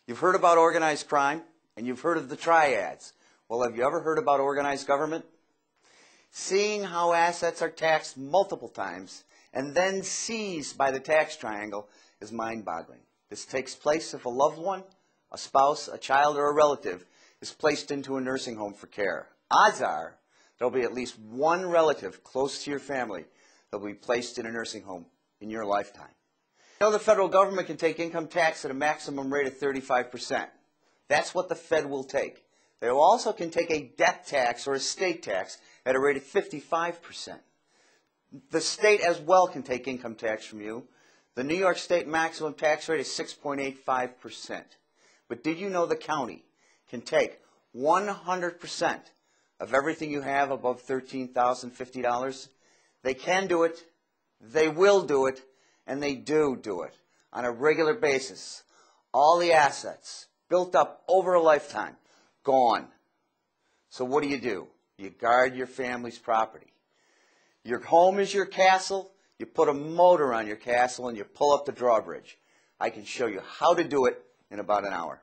You've heard about organized crime, and you've heard of the triads. Well, have you ever heard about organized government? Seeing how assets are taxed multiple times and then seized by the tax triangle is mind-boggling. This takes place if a loved one, a spouse, a child, or a relative is placed into a nursing home for care. Odds are there'll be at least one relative close to your family that will be placed in a nursing home in your lifetime. You know the federal government can take income tax at a maximum rate of 35%. That's what the Fed will take. They also can take a death tax or estate tax at a rate of 55%. The state as well can take income tax from you. The New York State maximum tax rate is 6.85%. But did you know the county can take 100% of everything you have above $13,050? They can do it, they will do it, and they do it on a regular basis. All the assets built up over a lifetime, gone. So what do? You guard your family's property. Your home is your castle. You put a motor on your castle and you pull up the drawbridge. I can show you how to do it in about an hour.